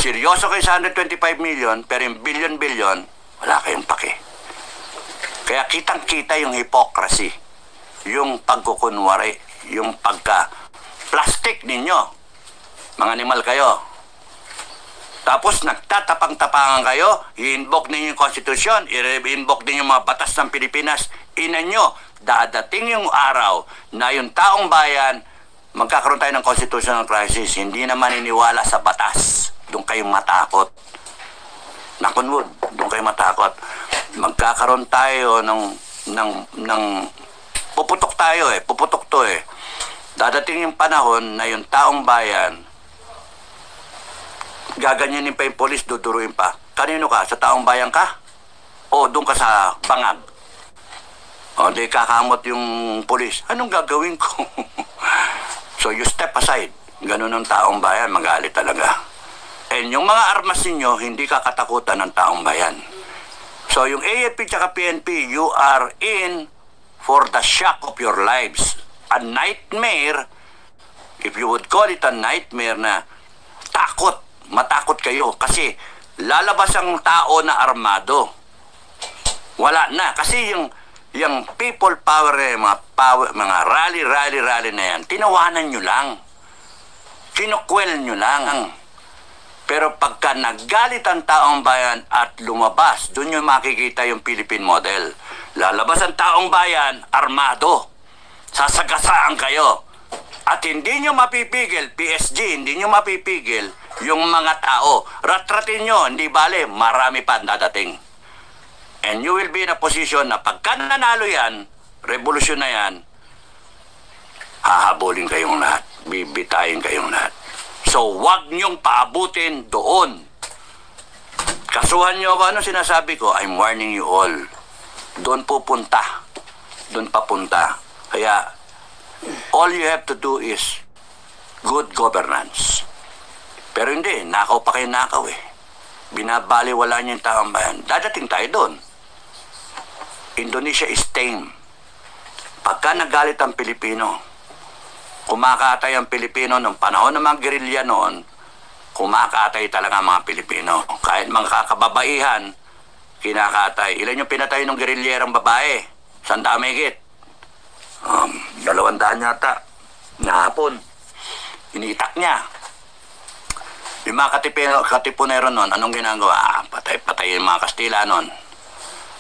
seryoso kayo sa 125 million, pero yung billion-billion, wala kayong pake. Kaya kitang-kita yung hypocrisy, yung pagkukunwari, yung pagka-plastic ninyo. Mga animal kayo. Tapos nagtatapang-tapangan kayo, i-invoke ninyo yung Constitution, i-invoke ninyo yung mga batas ng Pilipinas. Ina nyo, dadating yung araw na yung taong bayan, magkakaroon tayo ng constitutional crisis, hindi na maniniwala sa batas. Doon kayo matakot. Nakunwood, doon kayo matakot. Magkakaroon tayo ng puputok tayo puputok to Dadating yung panahon na yung taong bayan, gaganyanin pa yung polis, duduruin pa. Kanino ka? Sa taong bayan ka? O doon ka sa bangag? O di kakamot yung polis. Anong gagawin ko? So you step aside. Ganun ang taong bayan, magalit talaga. And yung mga armas ninyo, hindi kakatakutan ng taong bayan. So yung AFP tsaka PNP, you are in for the shock of your lives. A nightmare, if you would call it a nightmare, na takot, matakot kayo kasi lalabas ang tao na armado. Wala na kasi yung people power, mga rally na yan, tinawanan nyo lang, kinukwel nyo lang. Pero pagka naggalit ang taong bayan at lumabas, doon nyo makikita yung Philippine model. Lalabas ang taong bayan, armado, sasagasaan kayo. At hindi nyo mapipigil, PSG, hindi nyo mapipigil yung mga tao. Ratratin nyo, hindi bale, marami pa dadating. And you will be in a position na pagka nanalo yan, revolusyon na yan, hahabulin kayong lahat, bibitayin kayong lahat. So, wag niyong paabutin doon. Kasuhan niyo ako, ano sinasabi ko? I'm warning you all. Doon pupunta. Doon papunta. Kaya, all you have to do is good governance. Pero hindi, nakaw pa kayo nakaw Binabaliwala niyo yung taong bayan. Dadating tayo doon. Indonesia is tame. Pagka nagalit ang Pilipino, kumakatay ang Pilipino ng panahon ng mga gerilya noon, kumakatay talaga ang mga Pilipino. Kahit mga kababaihan, kinakatay. Ilan yung pinatay ng gerilyerang babae? 100 higit. 200 yata. Nahapon. Initak niya. Yung mga katipunero noon, anong ginagawa? Patay yung mga Kastila noon.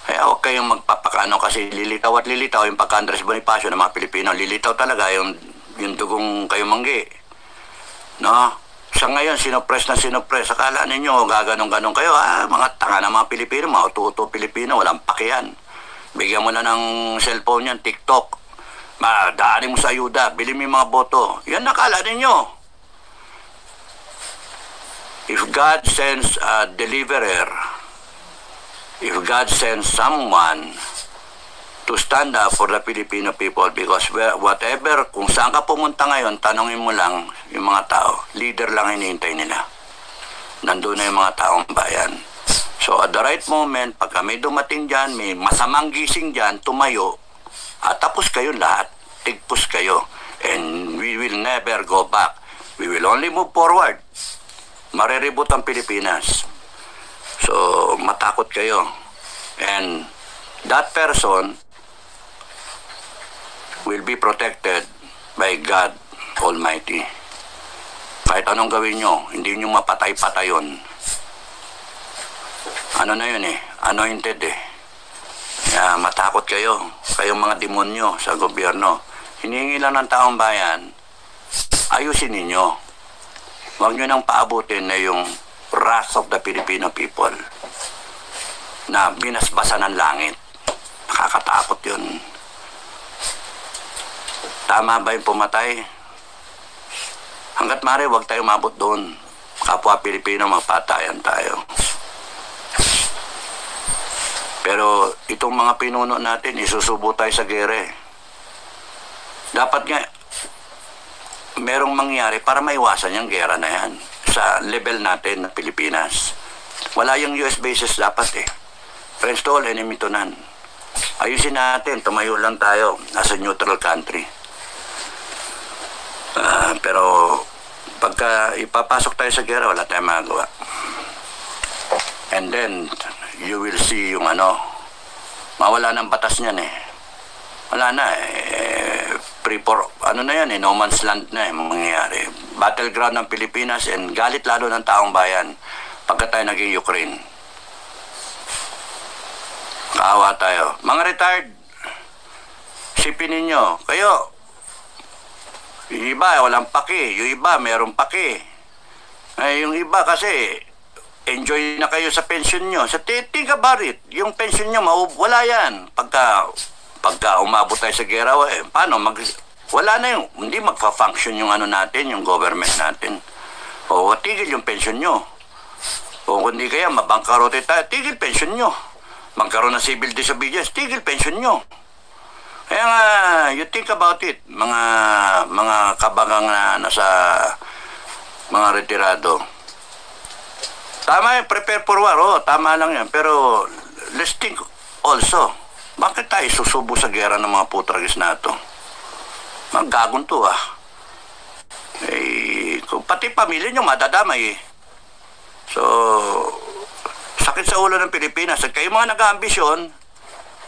Kaya huwag kayong magpapakano kasi lilitaw at lilitaw yung pagka-Andres Bonifacio ng mga Pilipino. Lilitaw talaga yung dugong kayo manggi. No? Sa ngayon, sinopres. Akala ninyo, gaganong-ganong kayo. Mga tanga ng mga Pilipino, mga uto-uto Pilipino, walang pakiyan. Bigyan mo na ng cellphone yan, TikTok. Daanin mo sa ayuda, bilhin mo yung mga boto. Yan nakala ninyo. If God sends a deliverer, if God sends someone to stand up for the Filipino people, because whatever, kung saan ka pumunta ngayon, tanongin mo lang yung mga tao, leader lang hinihintay nila. Nandun na yung mga taong bayan. So at the right moment, pagka may dumating dyan, may masamang gising dyan, tumayo, at tapos kayo lahat, tigpus kayo, and we will never go back. We will only move forward. Mariribot ang Pilipinas. So matakot kayo. And that person will be protected by God Almighty. Kahit anong gawin nyo, hindi nyo mapatay-patay yun. Ano na yun anointed Kaya matakot kayo, kayong mga demonyo sa gobyerno. Hinihingi lang ng taong bayan, ayusin ninyo. Huwag nyo nang paabutin na yung wrath of the Filipino people na binasbasan ng langit. Nakakatakot yun. Tama ba yung pumatay? Hanggat maaari, huwag tayo mabot doon. Kapwa Pilipino, magpatayan tayo. Pero itong mga pinuno natin, isusubo tayo sa gere. Dapat nga, merong mangyari para maiwasan yung gera na yan sa level natin na Pilipinas. Wala yung US bases dapat Friends to all, enemy to none. Ayusin natin, tumayo lang tayo as a neutral country. Pero pagka ipapasok tayo sa gera, wala tayong magagawa. And then, you will see yung mawala ng batas niyan eh. Wala na eh. Free for, na yan eh, no man's land na eh, mangyayari. Battleground ng Pilipinas and galit lalo ng taong bayan pagka tayo naging Ukraine. Kaawa tayo. Mga retired, sipin ninyo, kayo, yung iba walang paki, yung iba meron paki. Yung iba kasi, enjoy na kayo sa pension nyo. Sa think about it, yung pension nyo, wala yan. Pagka umabot tayo sa gera, paano? Wala na yung, hindi magfa-function yung natin, yung government natin. O tigil yung pension nyo. O kundi kaya, mabangkarote tayo, tigil pension nyo. Magkaroon ng civil disobedience, tigil pension nyo. Kaya nga, you think about it, mga kabagang na nasa mga retirado. Tama yung prepare for war, tama lang yan. Pero let's think also, bakit tayo susubo sa gera ng mga putragis na ito? Magagong to pati pamilya nyo madadamay eh. So, sakit sa ulo ng Pilipinas. At kayo mga nag-aambisyon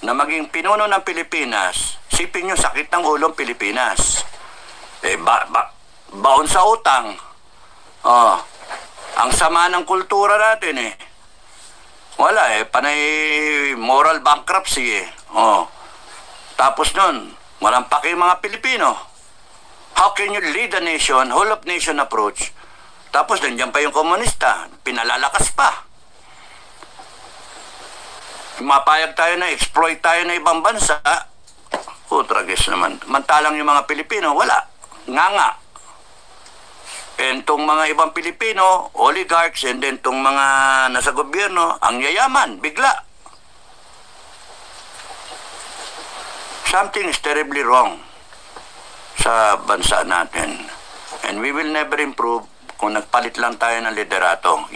na maging pinuno ng Pilipinas, sipin nyo sakit ng ulo ng Pilipinas. Baon sa utang. Ang sama ng kultura natin eh. Wala eh, panay moral bankruptcy eh. Tapos nun, walang paki mga Pilipino. How can you lead a nation, whole of nation approach? Tapos nandiyan pa yung komunista, pinalalakas pa. Mapayag tayo na, exploit tayo na ibang bansa. Tragis naman. Mantalang yung mga Pilipino, wala. Nga. And tong mga ibang Pilipino, oligarchs, and then tong mga nasa gobyerno, ang yayaman, bigla. Something is terribly wrong sa bansa natin. And we will never improve kung nagpalit lang tayo ng liderato.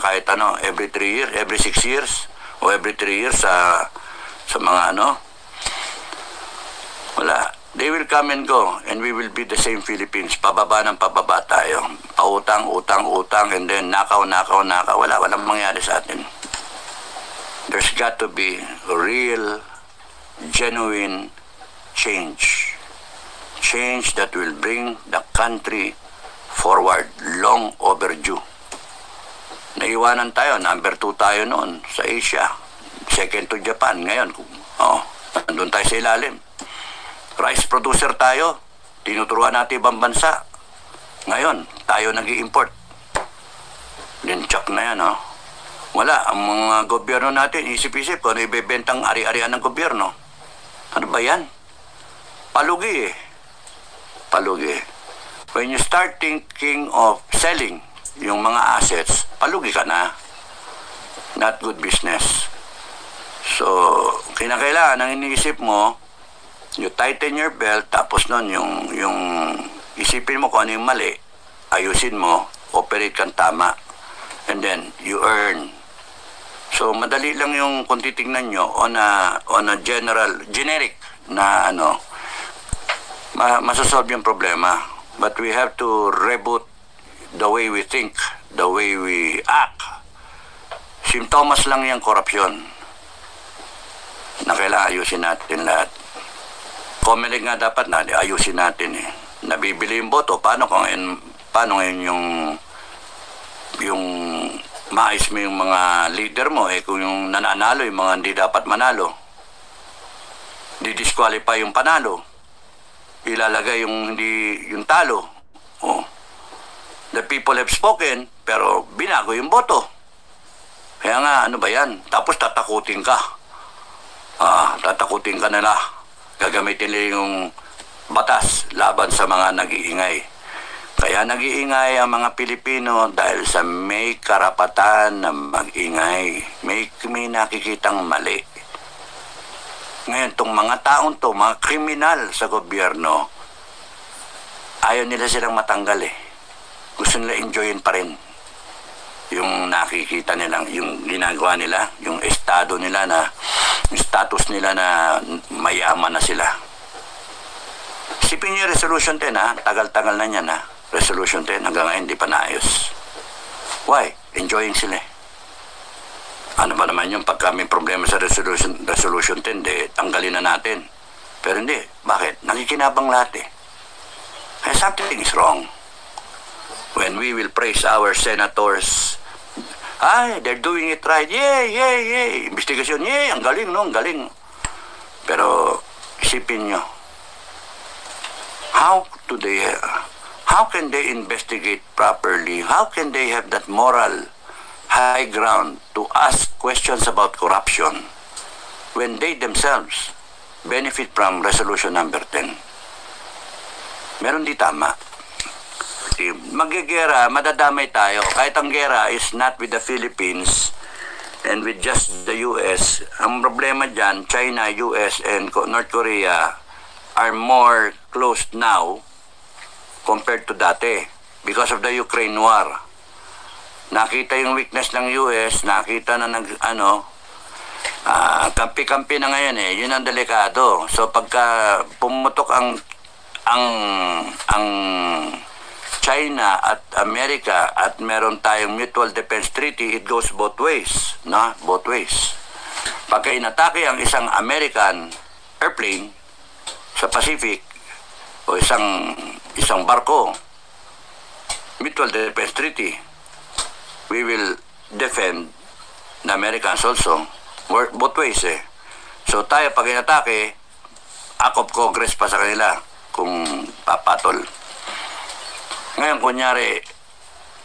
Kahit every 3 years, every 6 years, o every 3 years sa mga wala. They will come and go, and we will be the same Philippines. Pababa ng pababa tayo. Pautang, utang, utang, and then nakaw. Walang mangyari sa atin. There's got to be real, genuine change. Change that will bring the country forward, long overdue. Naiwanan tayo, number 2 tayo noon sa Asia. Second to Japan. Ngayon, nandun tayo sa ilalim. Rice producer tayo, tinuturuan natin ibang bansa. Ngayon, tayo nag-i-import. Linchak na yan, Wala, ang mga gobyerno natin, isip-isip kung ano ibebentang ari-arian ng gobyerno. Ano ba yan? Palugi eh. Palugi. When you start thinking of selling yung mga assets, palugi ka na. Not good business. So, kinakailangan ang iniisip mo, you tighten your belt, tapos nun yung isipin mo kung ano yung mali, ayusin mo, operate kang tama, and then you earn. So madali lang yung kung titingnan nyo on a generic na masasolve yung problema. But we have to reboot the way we think, the way we act. Simptomas lang yung korupsyon na kailangan ayusin natin lahat. Comelec nga dapat na ayusin natin eh. Nabibili yung boto, paano ngayon yung maayos mo yung mga leader mo kung yung nananalo, yung mga hindi dapat manalo. Di-disqualify yung panalo. Ilalagay yung talo. The people have spoken, pero binago yung boto. Kaya nga, ano ba yan? Tapos tatakutin ka. Tatakutin ka nila. Gagamitin nila yung batas laban sa mga nag-iingay. Kaya nag-iingay ang mga Pilipino dahil sa may karapatan na mag-ingay. May nakikitang mali. Ngayon, itong mga taong to, mga kriminal sa gobyerno, ayaw nila silang matanggal eh. Gusto nila enjoyin pa rin yung nakikita nilang, yung ginagawa nila, yung estado nila na yung status nila na mayaman na sila. Isipin niyo yung Resolution 10 tagal-tagal na yan Resolution 10 hanggang ngayon hindi pa naayos. Why? Enjoying sila. Ano ba naman yung pagka may problema sa resolution 10, tanggalin na natin. Pero hindi. Bakit? Nakikinabang lahat eh. Kaya something is wrong. When we will praise our senators, they're doing it right. Yay. Investigasyon, yay. Ang galing, no? Ang galing. Pero, isipin nyo, how can they investigate properly? How can they have that moral high ground to ask questions about corruption when they themselves benefit from resolution number 10? Meron di tama. Magigera, madadamay tayo. Kahit ang gera is not with the Philippines and with just the US. Ang problema dyan, China, US, and North Korea are more closed now compared to dati because of the Ukraine war. Nakita yung weakness ng US, nakita na kampi-kampi na ngayon eh. Yun ang delikado. So pagka pumutok ang China at America at meron tayong mutual defense treaty, it goes both ways, no? Both ways. Pagka inatake ang isang American airplane sa Pacific o isang barko, mutual defense treaty, we will defend the Americans also. Both ways eh. So tayo pag inatake, act of Congress pa sa kanila kung papatol. Ngayon kunyari,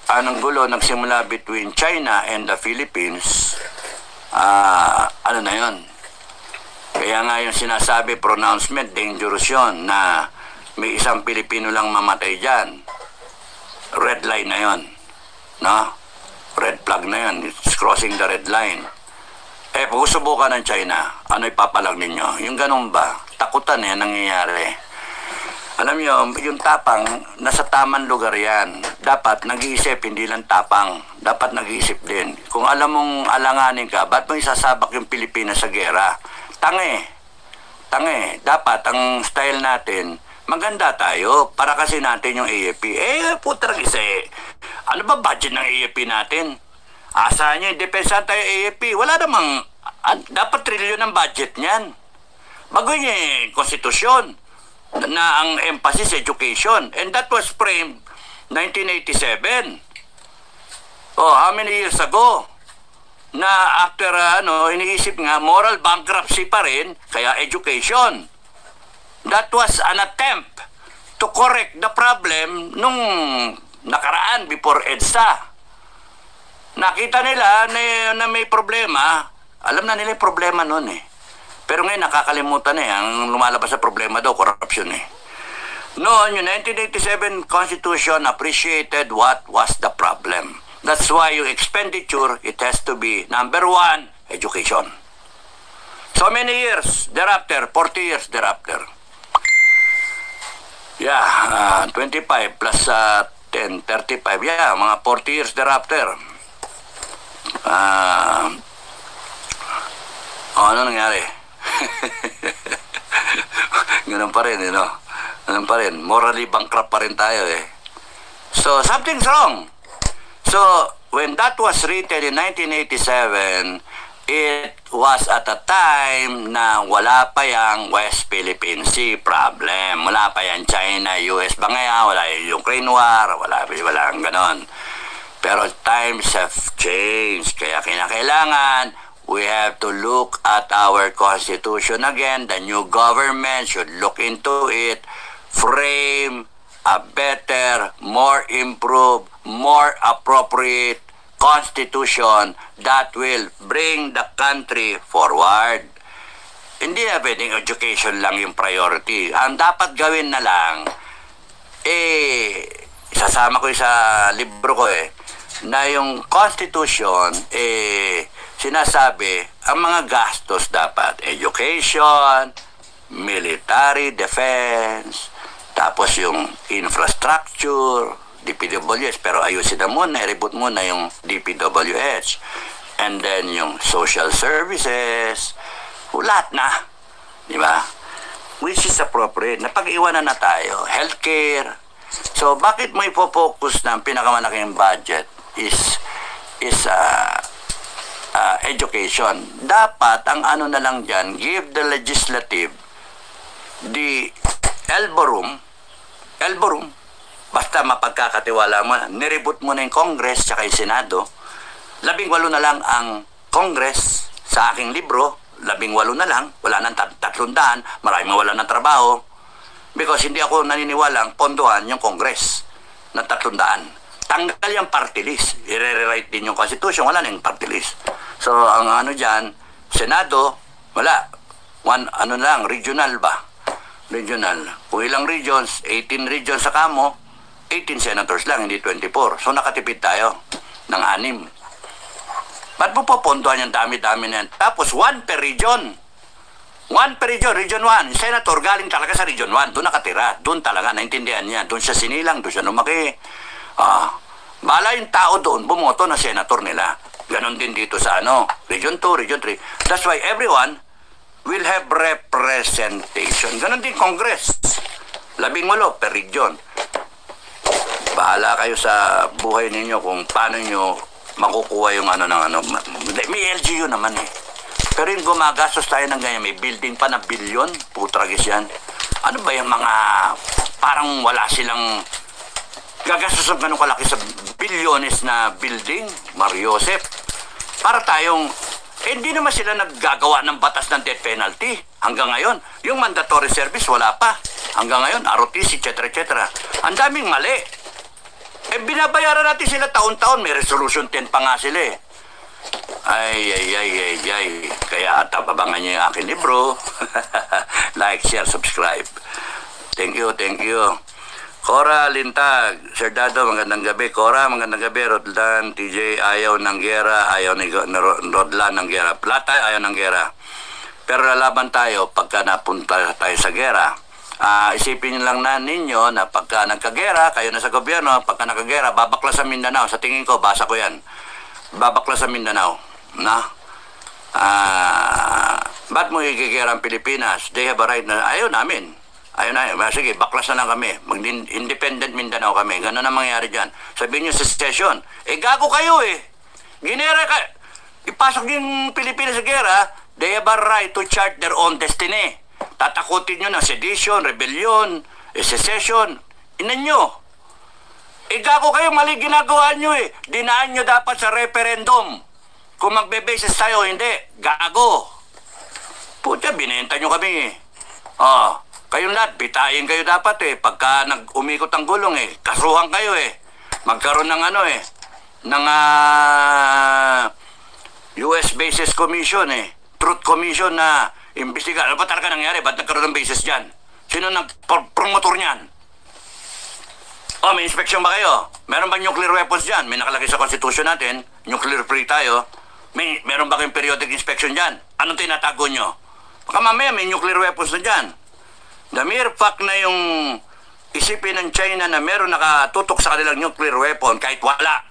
anong gulo nagsimula between China and the Philippines, ano na yun? Kaya nga yung sinasabi, pronouncement, dangerous yun, na may isang Pilipino lang mamatay dyan. Red line na yun. No? Red flag na yun. It's crossing the red line. Kung subukan ng China, ano ipapalag ninyo? Yung ganun ba? Takutan nangyayari. Alam nyo, yung tapang, nasa tamang lugar yan. Dapat nag-iisip, hindi lang tapang. Dapat nag-iisip din. Kung alam mong alanganin ka, ba't mo isasabak yung Pilipinas sa gera? Tangi. Dapat ang style natin, maganda tayo para kasi natin yung AFP. Putang isa eh. Ano ba budget ng AFP natin? Asahan nyo, depensa tayo AFP. Wala namang, dapat trilyon ang budget niyan. Bago niya konstitusyon na ang emphasis education. And that was framed 1987. How many years ago? Na after, iniisip nga, moral bankruptcy pa rin, kaya education. That was an attempt to correct the problem nung nakaraan before EDSA. Nakita nila na may problema, alam na nila yung problema noon eh. Pero ngayon nakakalimutan eh, ang lumalabas sa problema daw, corruption eh. Noon, yung 1987 Constitution appreciated what was the problem. That's why yung expenditure, it has to be, number 1, education. So many years thereafter, 40 years thereafter. Yeah, 25 plus 10, 35. Yeah, mga 40 years thereafter. Ano nangyari? Ganun pa rin, Ganun pa rin. Morally bankrupt pa rin tayo eh. So, something's wrong. So, when that was written in 1987, it was at a time na wala pa yung West Philippine Sea problem. Wala pa yung China, US bangaya, wala yung Ukraine war, wala ang ganon. Pero times have changed. Kaya kinakailangan, we have to look at our Constitution again. The new government should look into it, frame a better, more improved, more appropriate Constitution that will bring the country forward. Hindi na pwedeng education lang yung priority. Ang dapat gawin na lang, sasama ko sa libro ko na yung Constitution, sinasabi, ang mga gastos dapat, education, military defense, tapos yung infrastructure, DPWH, pero ayusin na muna, i-reboot muna yung DPWH. And then yung social services, lahat na. Di ba? Which is appropriate. Napag-iwanan na tayo. Healthcare. So, bakit mo ipo-focus na ang pinakamalaking budget is education. Dapat, ang ano na lang dyan, give the legislative the elbow room, basta mapagkakatiwala mo na, nireboot mo na yung Congress tsaka yung Senado, 18 na lang ang Congress sa aking libro, 18 na lang, wala nang 300, maraming mawala ng trabaho, because hindi ako naniniwalang pondohan yung Congress na 300. Tanggal yung party list. I-rewrite din yung Constitution. Wala na yung party list. So, ang ano dyan, Senado, wala. Ano lang, regional ba? Regional. Kung ilang regions, 18 regions sa kamo, 18 senators lang, hindi 24. So, nakatipid tayo ng 6. Ba't mo popondohan yung dami-dami na yan? Tapos, 1 per region. 1 per region, Region 1. Senator galing talaga sa Region 1. Doon nakatira. Doon talaga, naintindihan niya. Doon siya sinilang, doon siya lumaki. Bala yung tao doon, bumoto na senator nila. Ganon din dito sa Region 2, Region 3. That's why everyone will have representation. Ganon din Congress. 18 per region. Bahala kayo sa buhay ninyo kung paano nyo makukuha yung May LGU naman eh. Pero yung gumagastos tayo ng ganyan, may building pa na bilyon, putragis yan. Ano ba yung mga parang wala silang gagastos ng ganun kalaki sa bilyones na building, Mariosep? Para tayong, hindi naman sila naggagawa ng batas ng death penalty hanggang ngayon. Yung mandatory service, wala pa. Hanggang ngayon, ROTC, etc. Ang daming mali. Binabayaran natin sila taon-taon. May resolution 10 pa nga sila eh. Ay. Kaya abangan niyo yung aking libro. Like, share, subscribe. Thank you. Cora Lintag, Sir Dado, magandang gabi. Cora, magandang gabi. Rodlan, TJ, ayaw ng gera, ayaw ni Rodlan ng gera. Plata, ayaw ng gera. Pero lalaban tayo pagka napunta tayo sa gera. Isipin nyo lang na ninyo na pagka nagkagera, kayo na sa gobyerno, pagka nagkagera, babaklas sa Mindanao. Sa tingin ko, basa ko yan. Babaklas sa Mindanao. Ba't mo igigera ang Pilipinas? They have a right na, ayaw namin. Ayun na, sige, baklas na lang kami. Mag-independent Mindanao kami. Gano'n na mangyari dyan. Sabihin nyo sa session, gago kayo eh. Ginera ka. Ipasok yung Pilipinas sa gera, they have a right to chart their own destiny. Tatakutin nyo ng sedition, rebellion, secession. Inan nyo. Gago kayo, mali ginagawa nyo eh. Dinaan nyo dapat sa referendum. Kung magbe-basis tayo, hindi. Gago. Puta, binenta nyo kami eh. Kayong lahat, bitain kayo dapat eh. Pagka nag-umikot ang gulong eh, kasuhan kayo eh. Magkaroon ng ng US Basis Commission eh. Truth Commission na imbestiga. Ano ba talaga nangyari? Ba't nagkaroon ng basis dyan? Sino nag-promotor niyan? May inspection ba kayo? Meron ba nuclear weapons dyan? May nakalagay sa constitution natin. Nuclear free tayo. Meron ba kayong periodic inspection dyan? Anong tinatago nyo? Baka mamaya may nuclear weapons na dyan. The mere fact na yung isipin ng China na meron nakatutok sa kanilang nuclear weapon kahit wala.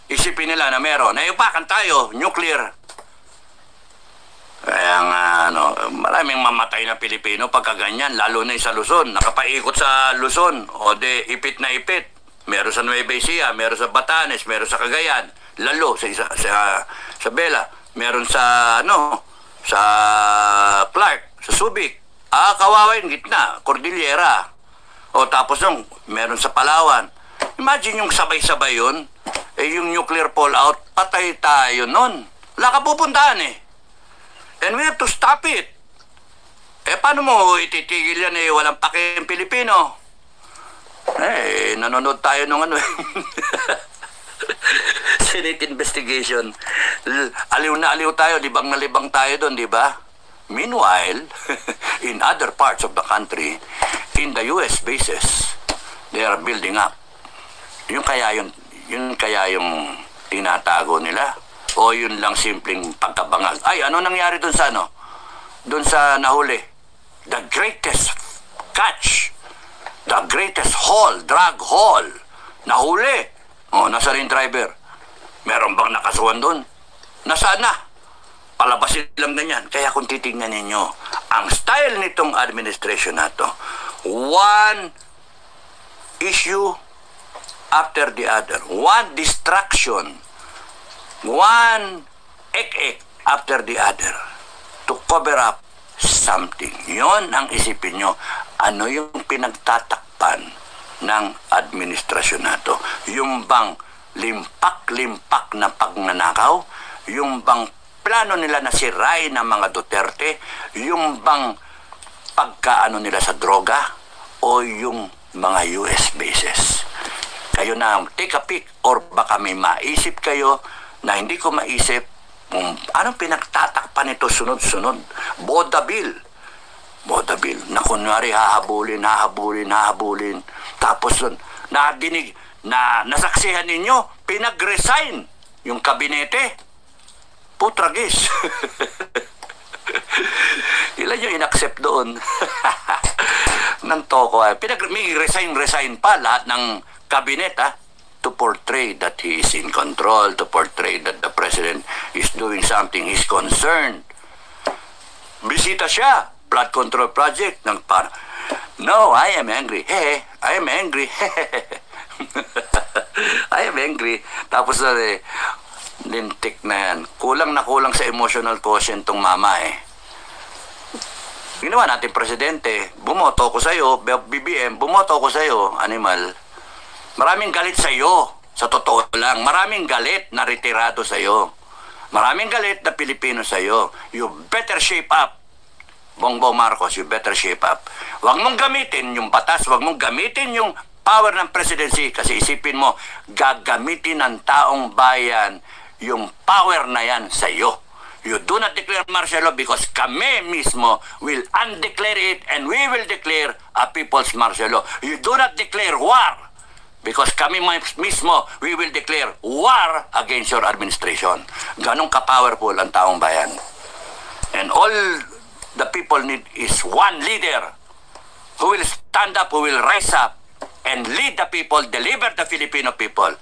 Isipin nila na meron. Naiupakan tayo, nuclear. Kaya nga, maraming mamatay na Pilipino pagka ganyan, lalo na sa Luzon. Nakapaikot sa Luzon, ipit na ipit. Meron sa Nueva Ecija, meron sa Batanes, meron sa Cagayan, lalo sa Bela. Meron sa, sa Clark, sa Subic. Kawawa yung gitna, Cordillera. Tapos meron sa Palawan. Imagine yung sabay-sabay yun. Yung nuclear fallout, patay tayo nun. Wala ka pupuntahan eh. And we have to stop it. Paano mo ititigil yan walang pake yung Pilipino? Nanonood tayo nung Senate investigation. Aliw na aliw tayo, libang na libang tayo doon, di ba? Meanwhile, in other parts of the country, in the US bases, they are building up. Yun kaya yung tinatago nila? O yun lang simpleng pagkabangag? Ano nangyari dun sa Dun sa nahuli? The greatest catch, the greatest drug haul, nahuli. Nasa rin driver. Meron bang nakasuhan dun? Nasaan na? Palabasin lang ganyan. Kaya kung titingnan ninyo, ang style nitong administration na to, one issue after the other, one distraction, one ek-ek after the other to cover up something. Yon ang isipin nyo. Ano yung pinagtatakpan ng administrasyon na to? Yung bang limpak-limpak na pagnanakaw? Yung bang plano nila na sirain ng mga Duterte? Yung bang pagkaano nila sa droga? O yung mga US bases? Kayo na, take a pick, or baka may maisip kayo na hindi ko maisip kung anong pinagtatakpan ito sunod-sunod. Boda Bill. Boda Bill. Na kunwari hahabulin. Tapos nadinig, nasaksihan ninyo, pinag-resign yung kabinete. Putragis. Ilan yung inaccept doon? Nang toko. May resign pa lahat ng kabinet, to portray that he is in control, to portray that the president is doing something, he's concerned. Bisita siya, flood control project, no, I am angry. I am angry. I am angry. Tapos lintik na yan. Kulang na kulang sa emotional quotient tong mama Ginawa natin presidente, bumoto ko sa'yo, BBM, bumoto ko sa'yo, animal. Maraming galit sa iyo, sa totoo lang. Maraming galit na retirado sa iyo. Maraming galit na Pilipino sa iyo. You better shape up. Bongbong Marcos, you better shape up. Huwag mong gamitin yung batas, huwag mong gamitin yung power ng presidency kasi isipin mo, gagamitin ng taong bayan yung power na yan sa iyo. You do not declare martial law because kami mismo will undeclare it and we will declare a people's martial law. You do not declare war. Because kami mismo, we will declare war against your administration. Ganong ka-powerful ang taong bayan. And all the people need is one leader who will stand up, who will rise up, and lead the people, deliver the Filipino people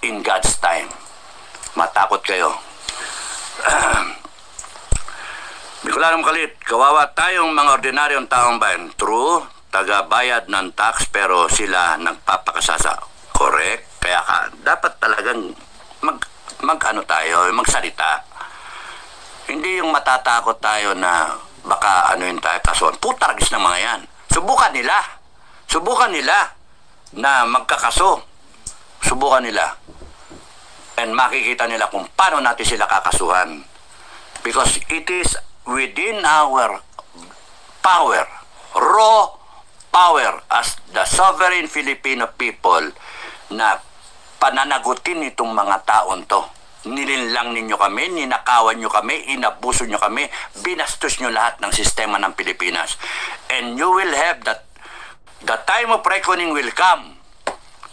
in God's time. Matakot kayo. Bikulanong kalit, kawawa tayong mga ordinaryong taong bayan. True, taga-bayad ng tax pero sila nagpapakasasa. Correct. Kaya dapat talagang magsalita. Hindi yung matatakot tayo na baka anuin tayo kasuhan. Putargis ng mga yan. Subukan nila na magkakaso. Subukan nila. And makikita nila kung paano natin sila kakasuhan. Because it is within our power, raw power as the sovereign Filipino people na pananagutin itong mga taon to. Nilinlang ninyo kami, ninakawan nyo kami, inabuso nyo kami, binastos nyo lahat ng sistema ng Pilipinas. And you will have that, the time of reckoning will come.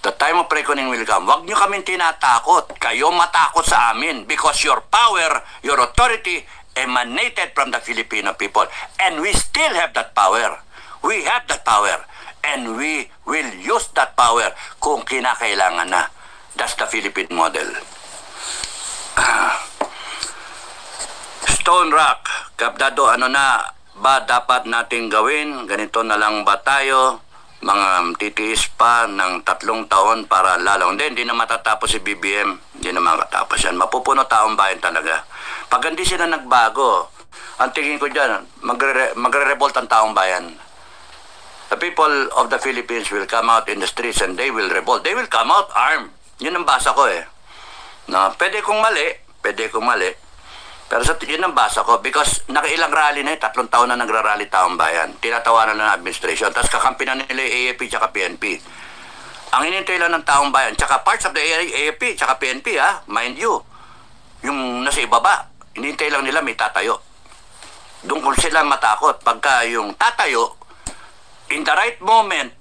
The time of reckoning will come. Huwag nyo kami tinatakot. Kayo matakot sa amin because your power, your authority emanated from the Filipino people. And we still have that power. We have that power. And we will use that power kung kinakailangan na. That's the Philippine model. Stone Rock, Kapdado, ano na ba dapat nating gawin? Ganito na lang ba tayo? Mga titiis pa ng 3 taon para lalo. Hindi na matatapos si BBM. Hindi na makatapos yan. Mapupuno taong bayan talaga. Pag hindi sila nagbago, ang tingin ko dyan, magre-revolt ang taong bayan. The people of the Philippines will come out in the streets and they will revolt. They will come out armed. Yun ang basa ko No, pwede kong mali. Pero yun ang basa ko because nakailang rally na 3 taon na nagrarally taong bayan. Tinatawanan na ng administration. Tapos kakampi na nila AAP tsaka PNP. Ang inintay lang ng taong bayan, tsaka parts of the AAP tsaka PNP, mind you, yung nasa ibaba, inintay lang nila may tatayo. Doon kung sila matakot, pagka yung tatayo, in the right moment,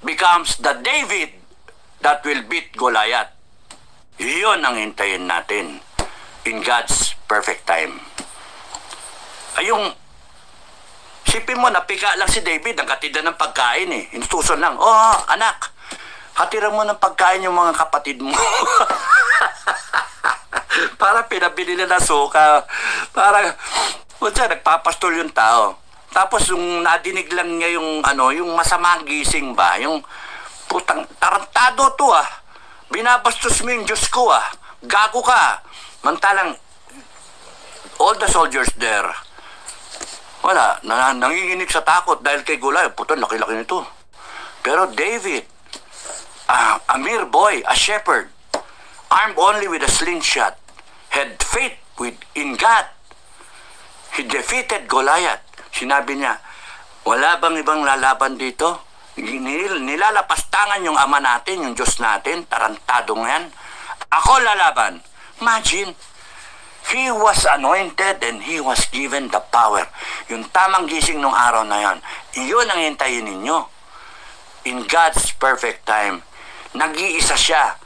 becomes the David that will beat Goliath. Yun ang hintayin natin in God's perfect time. Ayong, sipin mo, napika lang si David, ang katida ng pagkain Inutusan lang, anak, hatiran mo ng pagkain yung mga kapatid mo. Para pinabili na suka. Para, nagpapastol yung tao. Tapos yung nadinig lang niya yung masamang gising ba, yung putang tarantado to binabastos mo yung Diyos ko gago ka. Mantalang all the soldiers there, wala, nanginginig sa takot dahil kay Goliath. Puto, laki-laki nito. Pero David, a mere boy, a shepherd, armed only with a slingshot, had faith in God. He defeated Goliath. Sinabi niya, wala bang ibang lalaban dito? Nilalapastangan yung ama natin, yung Diyos natin, tarantadong yan. Ako lalaban. Imagine, he was anointed and he was given the power. Yung tamang gising nung araw na yan, iyon ang hintayin ninyo. In God's perfect time, nag-iisa siya,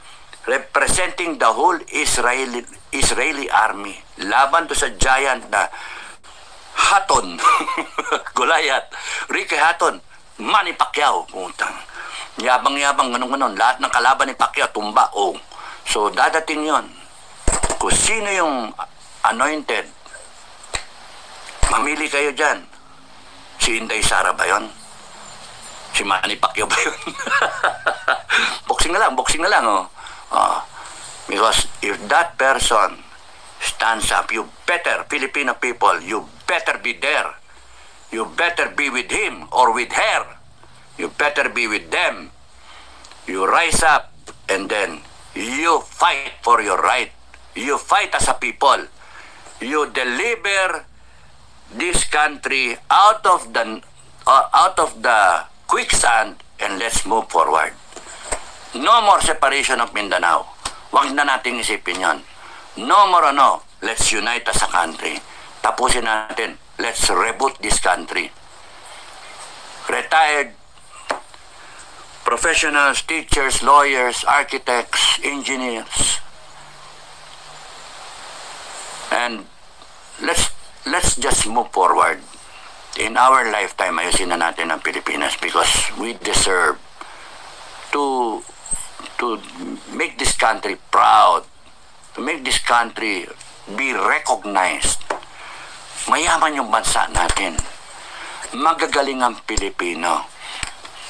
representing the whole Israeli army. Laban to sa giant na Hatton, Goliath, Ricky Hatton, Manny Pacquiao, putang. Yabang-yabang, ganun-ganun. Lahat ng kalaban ni Pacquiao, tumba. Oh. So, dadating yon. Kung sino yung anointed, mamili kayo dyan. Si Inday Sara ba yun? Si Manny Pacquiao ba yun? boxing na lang, oh. Because if that person stands up, you better, Filipino people, you better be there. You better be with him or with her. You better be with them. You rise up and then you fight for your right. You fight as a people. You deliver this country out of the quicksand and let's move forward. No more separation of Mindanao. Huwag na nating isipin yon. No more let's unite as a country. Tapusin natin. Let's reboot this country. Retired professionals, teachers, lawyers, architects, engineers. And let's just move forward. In our lifetime, ayusin na natin ang Pilipinas because we deserve to make this country proud, to make this country be recognized. Mayaman yung bansa natin. Magagaling ang Pilipino.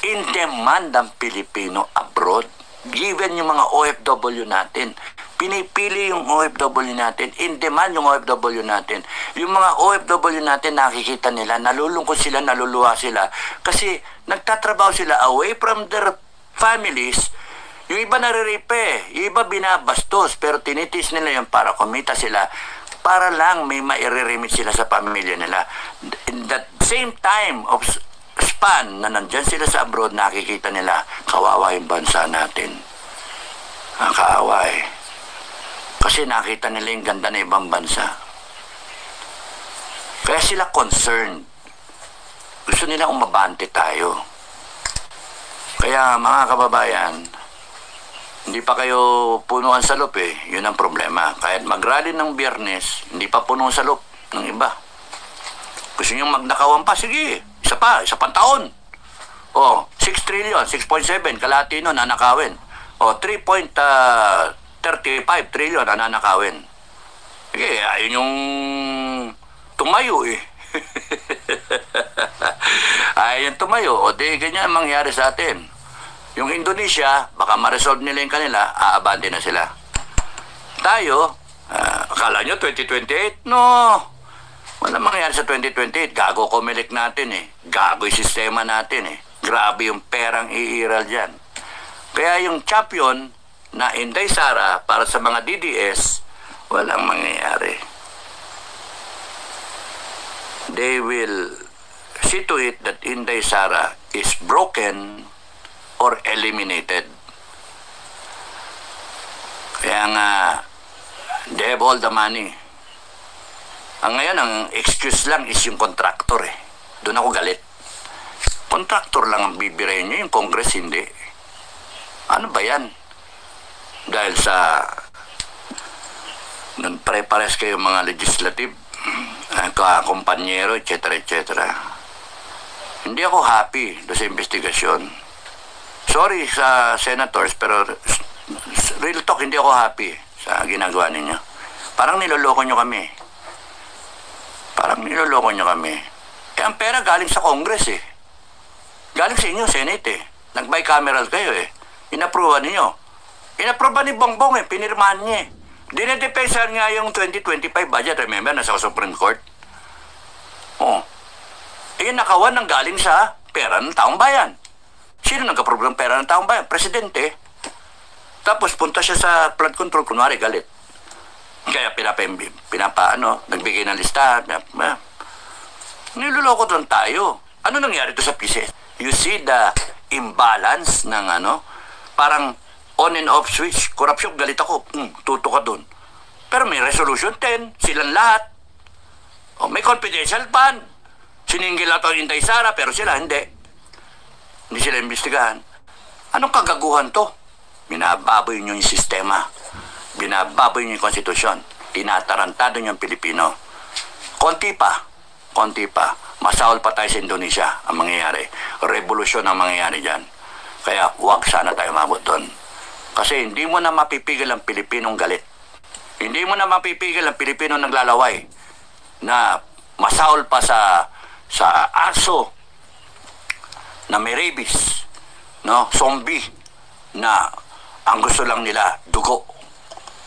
In demand ang Pilipino abroad. Given yung mga OFW natin. Pinipili yung OFW natin. In demand yung OFW natin. Yung mga OFW natin, nakikita nila, nalulungkot sila, naluluha sila. Kasi nagtatrabaho sila away from their families. Yung iba nariripe, yung iba binabastos, pero tinitis nila yun para kumita sila. Para lang may maire-remit sila sa pamilya nila. In that same time of span na nandyan sila sa abroad, nakikita nila, kawawa yung bansa natin. Ang kaawa eh. Kasi nakita nila yung ganda na ibang bansa. Kaya sila concerned. Gusto nila umabante tayo. Kaya mga kababayan, hindi pa kayo punuan sa loob eh. Yun ang problema. Kahit mag-rally ng Biyernes, hindi pa puno sa loob ng iba. Gusto nyo magnakawan pa? Sige. Isa pang taon. O, 6 trillion, 6.7, kalahati nun, nanakawin. O, 3.35 trillion, nanakawin. Sige, ayun yung tumayo eh. Ayun tumayo. O, di ganyan mangyari sa atin. Yung Indonesia, baka ma-resolve nila yung kanila, aabante na sila. Tayo, akala nyo 2028? No. Wala mangyari sa 2028. Gago Comelec natin eh. Gago yung sistema natin eh. Grabe yung perang iiral dyan. Kaya yung champion na Inday Sara para sa mga DDS, walang mangyayari. They will see to it that Inday Sara is broken or eliminated. Kaya nga, they have all the money. Ang ngayon, ang excuse lang is yung contractor eh. Doon ako galit. Contractor lang ang bibirayin nyo, yung Congress hindi. Ano ba yan? Dahil sa pare-pares kayo mga legislative, kakumpanyero, etc. etc. Hindi ako happy doon sa investigasyon. Sorry sa senators, pero real talk, hindi ako happy sa ginagawa ninyo. Parang niloloko nyo kami. Eh, ang pera galing sa Congress eh. Galing sa inyo, Senate eh. Nag-bicameral kayo eh. Inapprovean ninyo. Inapprovean ni Bongbong eh. Pinirmahan niya eh. Dinedepensahan nga yung 2025 budget. Remember, nasa Supreme Court? Oh. Nakawan ng galing sa pera ng taong bayan. Sino nagka-program pera ng taong bayan? Presidente. Tapos punta siya sa flood control, kunwari galit. Kaya nagbigay ng listahan. Niloloko doon tayo. Ano nangyari to sa PCS? You see the imbalance ng parang on and off switch. Corruption, galit ako. Tuto ka doon. Pero may resolution 10, silang lahat. May confidential fund. Siningil ato yung Inday Sara, pero sila hindi. Hindi sila imbestigahan. Anong kagaguhan to? Binababoy nyo yung sistema. Binababoy nyo yung konstitusyon. Tinatarantado nyo yung Pilipino. Konti pa. Masahol pa tayo sa Indonesia ang mangyayari. Revolusyon ang mangyayari dyan. Kaya huwag sana tayo mabot doon. Kasi hindi mo na mapipigil ang Pilipinong galit. Hindi mo na mapipigil ang Pilipinong naglalaway na masahol pa sa aso na may rabies, zombie, na ang gusto lang nila, dugo.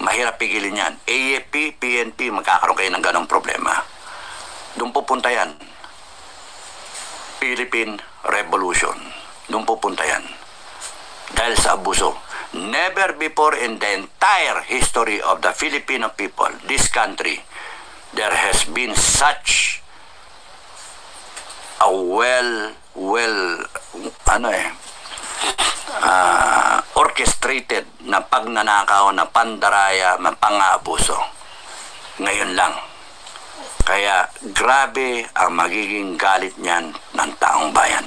Mahirap pigilin yan. AFP, PNP, magkakaroon kayo ng ganong problema. Doon pupunta yan. Philippine Revolution. Doon pupunta yan. Dahil sa abuso. Never before in the entire history of the Filipino people, this country, there has been such a orchestrated na pagnanakaw, na pandaraya, na pang-aabuso. Ngayon lang. Kaya grabe ang magiging galit niyan ng taong bayan.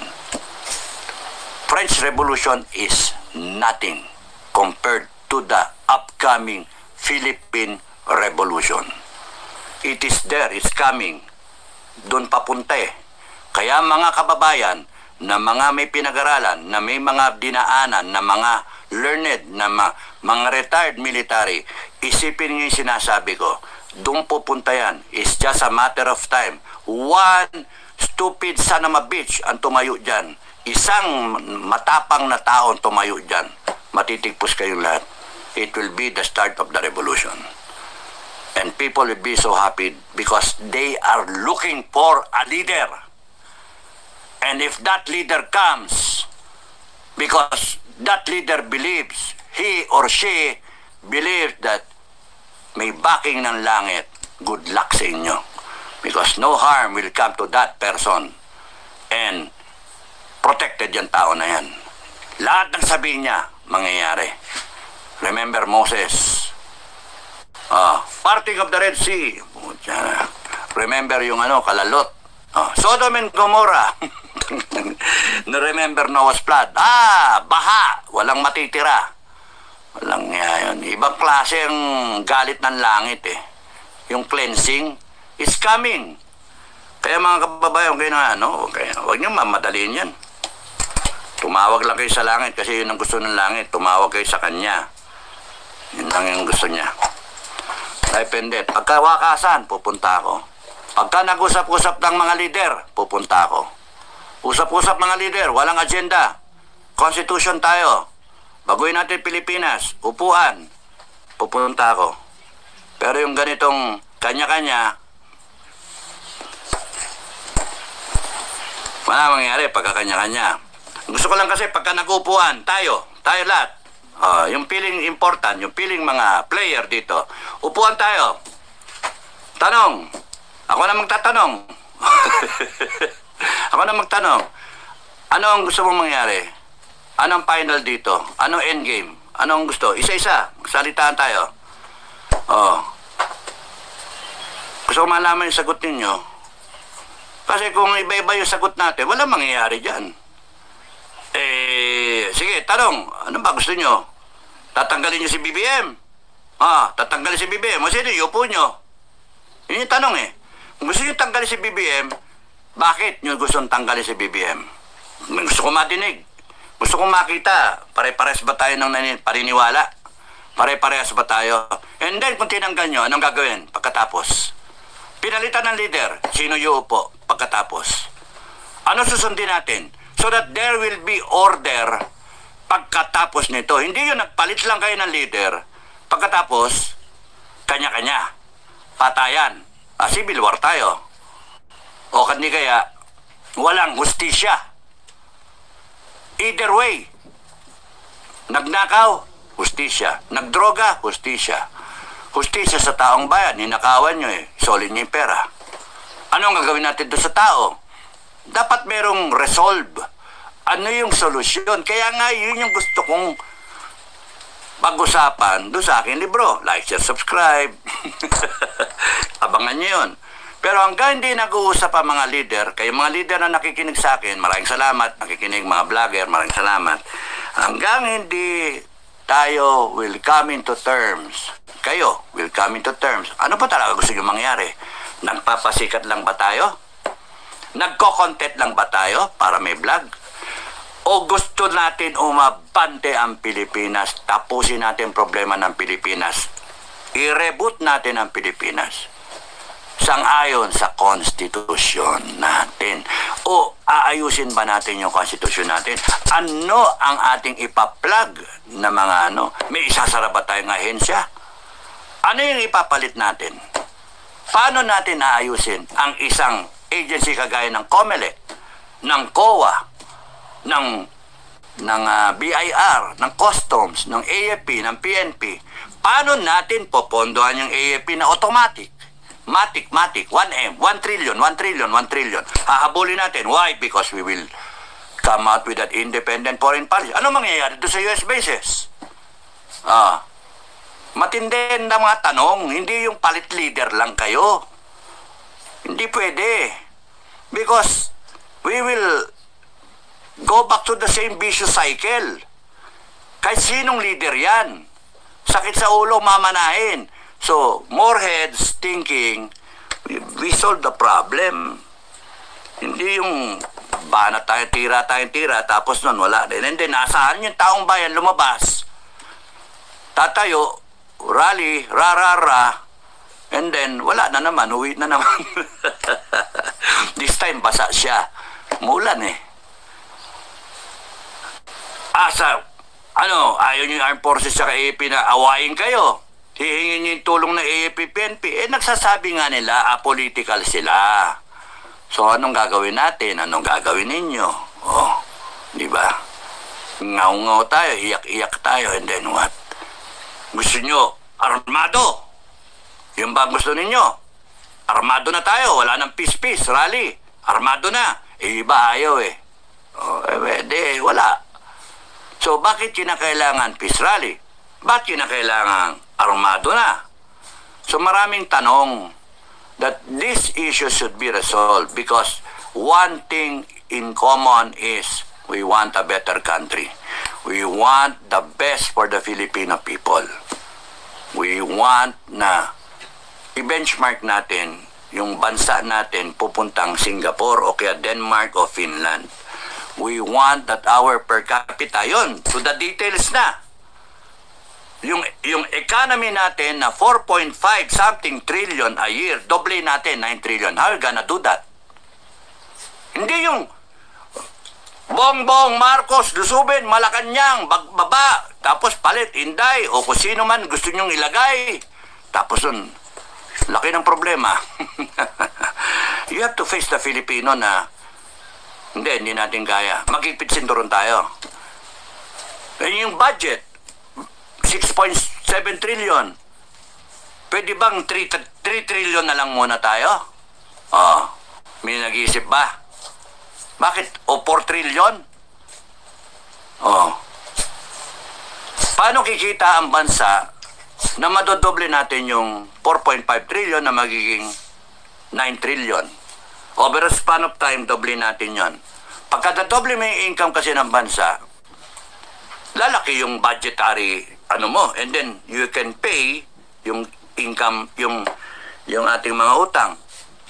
French Revolution is nothing compared to the upcoming Philippine Revolution. It is there, it's coming. Doon papunta eh. Kaya mga kababayan na mga may pinag-aralan, na may mga dinaanan, na mga learned, na mga retired military, isipin niyo yung sinasabi ko. Doon pupunta yan. It's just a matter of time. One stupid son of a bitch ang tumayo dyan. Isang matapang na tao ang tumayo dyan. Matitigpos kayong lahat. It will be the start of the revolution. And people will be so happy because they are looking for a leader. And if that leader comes, because that leader believes, he or she believes that may backing ng langit, good luck sa inyo. Because no harm will come to that person. And protected yung tao na yan. Lahat ng sabihin niya, mangyayari. Remember Moses. Parting of the Red Sea. Remember yung kalalot. Sodom and Gomorrah. Na-remember Noah's flood. Baha. Walang matitira. Walang yun. Ibang klase ang galit ng langit eh. Yung cleansing is coming. Kaya mga kababayan, kayo na huwag niyo mamadaliin yan. Tumawag lang kayo sa langit kasi yun ang gusto ng langit. Tumawag kayo sa kanya. Yun lang yung gusto niya. Depende. Pagkawakasan, pupunta ako. Pagka nag-usap-usap ng mga leader, pupunta ako. Usap-usap mga leader, walang agenda. Constitution tayo. Baguhin natin Pilipinas, upuan, pupunta ako. Pero yung ganitong kanya-kanya, wala mangyari pagka kanya-kanya. Gusto ko lang kasi pagka nag-upuan, tayo lahat. Yung feeling important, yung feeling mga player dito, upuan tayo. Tanong. Ako na magtatanong. Ako na magtanong. Ano ang gusto mong mangyari? Anong final dito? Anong endgame? Anong gusto? Isa-isa. Salitaan tayo. Gusto ko malaman yung sagot ninyo. Kasi kung iba-iba yung sagot natin, walang mangyayari dyan. Sige, tanong. Ano ba gusto nyo? Tatanggalin nyo si BBM? Tatanggalin si BBM. O sino, yupo nyo. Yun yung tanong eh. Kung gusto nyo tanggalin si BBM, bakit nyo gustong tanggalin si BBM? Gusto ko matinig. Gusto kong makita, pare-pares ba tayo ng paniniwala? Pare-pares ba tayo? And then, kung tinanggal nyo, anong gagawin pagkatapos? Pinalitan ng leader, sino yuupo pagkatapos? Ano susundin natin? So that there will be order pagkatapos nito. Hindi yung nagpalit lang kayo ng leader. Pagkatapos, kanya-kanya. Patayan. Civil war tayo. O kandi kaya, walang hustisya. Either way, nagnakaw, hustisya. Nagdroga, hustisya. Hustisya sa taong bayan, ninakawan nyo solid nyo yung pera. Ano ang gagawin natin doon sa tao? Dapat merong resolve. Ano yung solusyon? Kaya nga, yun yung gusto kong pag-usapan doon sa aking libro. Like, share, subscribe. Abangan nyo yun. Pero hanggang hindi nag-uusap ang mga leader, kayo mga leader na nakikinig sa akin, maraming salamat. Nakikinig mga vlogger, maraming salamat. Hanggang hindi tayo will come into terms, kayo will come into terms, ano pa talaga gusto nyo mangyari? Nagpapasikat lang ba tayo? Nagko-content lang ba tayo para may vlog? O gusto natin umabante ang Pilipinas, tapusin natin problema ng Pilipinas, i-reboot natin ang Pilipinas sang-ayon sa konstitusyon natin? O aayusin ba natin yung konstitusyon natin? Ano ang ating ipaplag na mga ano? May isasara ba tayong ahensya? Ano yung ipapalit natin? Paano natin aayusin ang isang agency kagaya ng COMELEC, ng COA, ng BIR, ng Customs, ng AFP, ng PNP? Paano natin popondohan yung AFP na automatic? Matic, 1M, 1 trillion. Hahabulin natin. Why? Because we will come out with that independent foreign policy. Ano mangyayari doon sa US bases? Matindi na mga tanong, hindi yung palit leader lang kayo. Hindi pwede. Because we will go back to the same vicious cycle. Kahit sinong leader yan, sakit sa ulo mamanahin. So, more heads thinking, we solve the problem. Hindi yung banat tayo, tira, tapos nun wala din. And then, asahan yung taong bayan lumabas, tatayo, rally, ra, and then, wala na naman, uwi na naman. This time, basa siya. Mulan ayaw nyo yung armed forces sa AFP na awayin kayo. Hihingin nyo yung tulong ng AFP, PNP. Nagsasabi nga nila, apolitical sila. So, anong gagawin natin? Anong gagawin ninyo? Di ba? Ngaw-ngaw tayo, iyak-iyak tayo, and then what? Gusto nyo, armado. Yung ba gusto ninyo? Armado na tayo, wala nang peace, rally. Armado na. Iba ayaw wala. So, bakit kinakailangan peace rally? Bakit kinakailangan armado na? So, maraming tanong that this issue should be resolved because one thing in common is we want a better country. We want the best for the Filipino people. We want na i-benchmark natin yung bansa natin pupuntang Singapore o kaya Denmark o Finland. We want that our per capita, yun, to the details na. Yung economy natin na 4.5 something trillion a year, doble natin, 9 trillion. How are you gonna do that? Hindi yung Bongbong, Marcos, Lusubin, Malacanang, Bagbaba, tapos palit, Inday, o kung sino man gusto nyong ilagay. Tapos yun, laki ng problema. You have to face the Filipino na hindi natin kaya. Magigpit sinturon tayo. Yung budget, 6.7 trillion. Pwede bang 3 trillion na lang muna tayo? May nag-iisip ba? Bakit? 4 trillion? Paano kikita ang bansa na madodoble natin yung 4.5 trillion na magiging 9 trillion? Over a span of time, doble natin yon. Pagka doble may income kasi ng bansa, lalaki yung budgetary and then you can pay yung income, yung ating mga utang.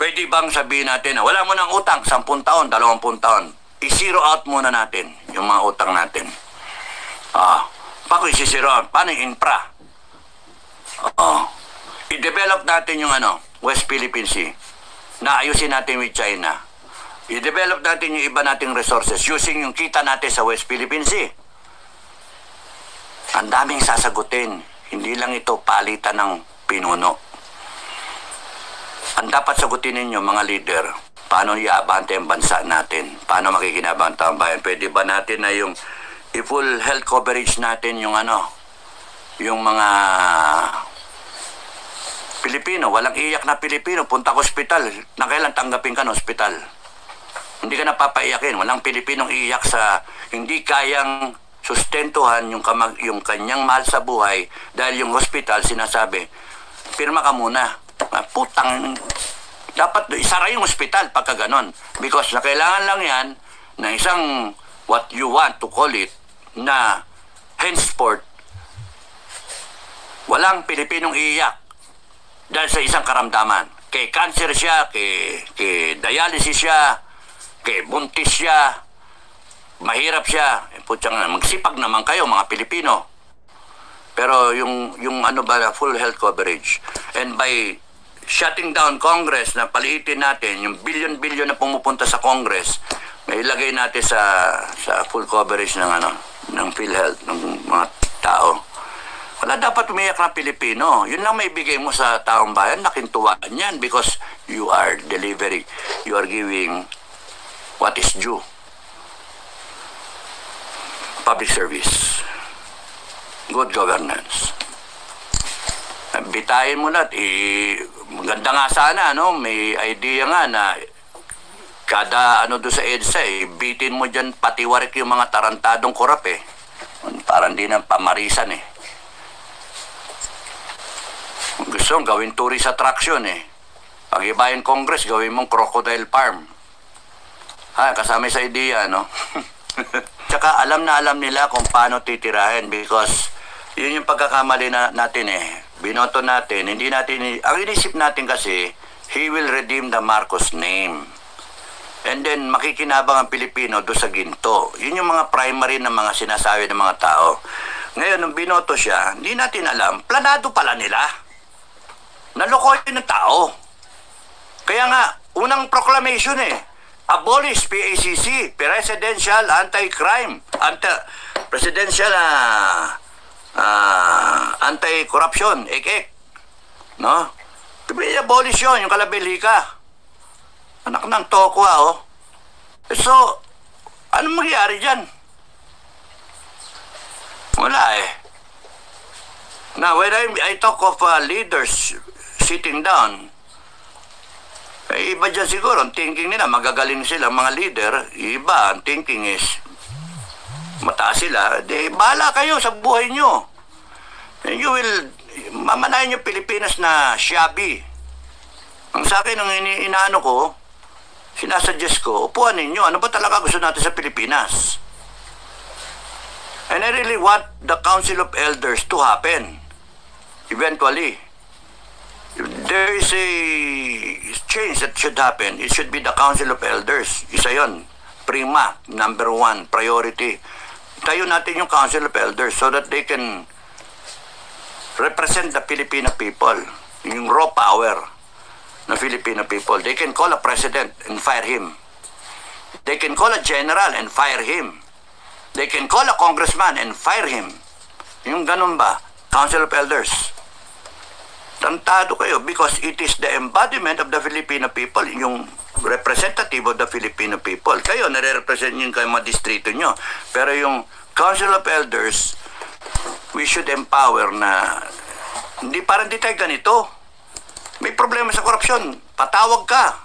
Pwede bang sabihin natin na wala mo ng utang 10 taon, 20 taon, i-zero out muna natin yung mga utang natin. Paano i-zero out? Paano yung infra? I-develop natin yung West Philippine Sea. Naayusin natin with China. I-develop natin yung iba nating resources using yung kita natin sa West Philippine Sea. Ang daming sasagutin. Hindi lang ito palitan ng pinuno. Ang dapat sagutin ninyo mga leader, paano iaabante ang bansa natin? Paano makikinabang ang bayan? Pwede ba natin na yung i-full health coverage natin yung yung mga Pilipino, walang iyak na Pilipino, punta ka ospital, na kailan tanggapin ka ng ospital? Hindi ka napapaiyakin, walang Pilipinong iyak sa hindi kayang sustentuhan yung kanyang mahal sa buhay dahil yung hospital sinasabi, pirma ka muna. Putang, dapat isara yung hospital pagka ganon. Because na kailangan lang yan na isang what you want to call it na henceforth walang Pilipinong iiyak dahil sa isang karamdaman. Kay cancer siya, kay dialysis siya, kay buntis siya, mahirap siya. Putyang, magsipag naman kayo mga Pilipino. Pero yung full health coverage. And by shutting down Congress na paliitin natin, yung billion-billion na pumupunta sa Congress, may ilagay natin sa full coverage ng PhilHealth, ng mga tao. Wala dapat umiyak na Pilipino. Yun lang may bigay mo sa taong bayan, nakintuwaan yan because you are delivering, you are giving what is due. Public service. Good governance. Bitayin mo lahat. Maganda nga sana, may idea nga na kada doon sa EDSA, bitin mo dyan patiwarik yung mga tarantadong korap Parang di na pamarisan Gusto mong gawin tourist attraction Pag ibahin Congress, gawin mong crocodile farm. Kasama sa idea, Tsaka alam na alam nila kung paano titirahin because yun yung pagkakamali natin Binoto natin, hindi natin, ang inisip natin kasi, he will redeem the Marcos name. And then, makikinabang ang Pilipino doon sa ginto. Yun yung mga primary na mga sinasabi ng mga tao. Ngayon, nung binoto siya, hindi natin alam, planado pala nila. Nalokohin ng tao. Kaya nga, unang proclamation abolish PACC, Presidential Anti-Crime, Presidential Anti-Corruption, EC. No? I-abolish yun, yung Kalabilika. Anak ng toko So, anong magyari dyan? Wala Now, when I talk of leaders sitting down, iba dyan siguro, ang thinking nila, magagaling sila, mga leader, iba, ang thinking is, mataas sila, bahala kayo sa buhay nyo. And you will, mamanayin yung Pilipinas na shabby. Ang sa akin, ang inaano ko, sinasuggest ko, upuan ninyo, ano ba talaga gusto natin sa Pilipinas? And I really want the Council of Elders to happen. Eventually. If there is a change that should happen, it should be the Council of Elders. Isa yun. Prima, number one, priority. Tayo natin yung Council of Elders so that they can represent the Filipino people. Yung raw power ng Filipino people. They can call a president and fire him. They can call a general and fire him. They can call a congressman and fire him. Yung ganun ba? Council of Elders. Tantado kayo because it is the embodiment of the Filipino people, yung representative of the Filipino people. Kayo, nare-represent nyo kayo mga distrito nyo. Pero yung Council of Elders, we should empower na parang di tayo ganito. May problema sa korupsyon, patawag ka.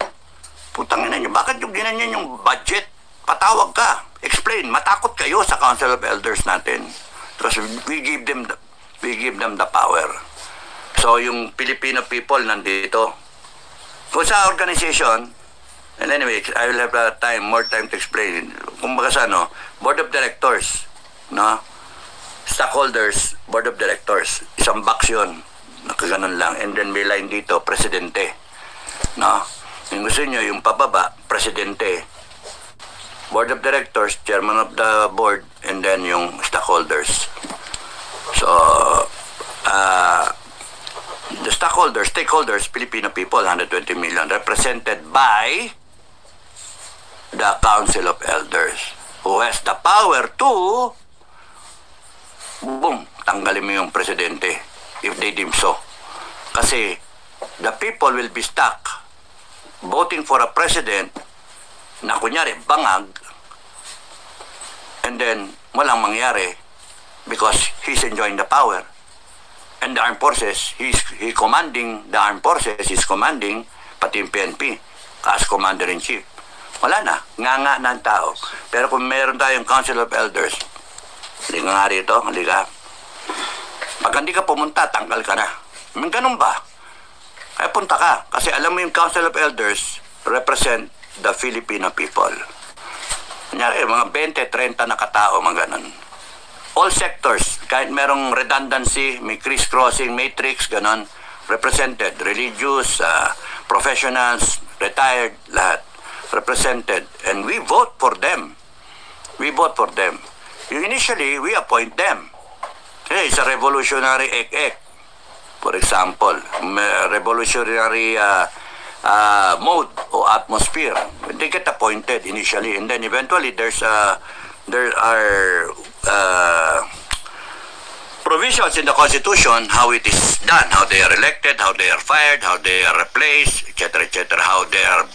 Putang ina nyo, bakit yung ginanyan yung budget? Patawag ka. Explain, matakot kayo sa Council of Elders natin. Because we give them the power. So, yung Filipino people nandito. Kung sa organization, and anyway, I will have more time to explain. Kung baga sa Board of Directors, Stockholders, Board of Directors, isang box yun, nakaganon lang. And then may line dito, Presidente. Yung gusto nyo, yung pababa, Presidente. Board of Directors, Chairman of the Board, and then yung Stockholders. So, the stakeholders, Filipino people, 120 million, represented by the Council of Elders, who has the power to, boom, tanggalin mo yung presidente, if they deem so. Kasi the people will be stuck voting for a president na kunyari bangag, and then walang mangyari because he's enjoying the power. And the armed forces, he's commanding the armed forces, he's commanding pati yung PNP as commander-in-chief. Wala na, nga ng tao. Pero kung meron tayong Council of Elders, hindi ka nga rito, hindi ka. Pag hindi ka pumunta, tanggal ka na. May ganun ba? Kaya punta ka. Kasi alam mo yung Council of Elders represent the Filipino people. Kunyari, mga 20-30 na katao, mga ganun. All sectors, kahit merong redundancy, may criss-crossing, matrix, ganon, represented. Religious, professionals, retired, lahat. Represented. And we vote for them. We vote for them. Initially, we appoint them. It's a revolutionary ek-ek. For example, revolutionary mode or atmosphere. They get appointed initially. And then eventually, there are provisions in the Constitution how it is done, how they are elected, how they are fired, how they are replaced, etc., how they are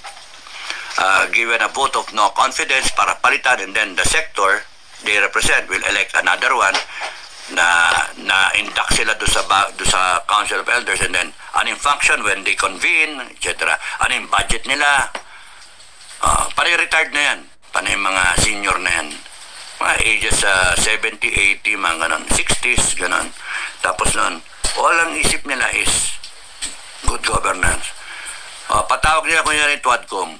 given a vote of no confidence para palitan, and then the sector they represent will elect another one na induct sila do sa Council of Elders, and then ano yung function when they convene, etc. Ano yung budget nila, pare-retired na yan, paano yung mga senior na yan, mga ages 70, 80, mga ganon, 60s, ganon. Tapos nun, all ang isip nila is good governance. Patawag nila kunyari TWADCOM.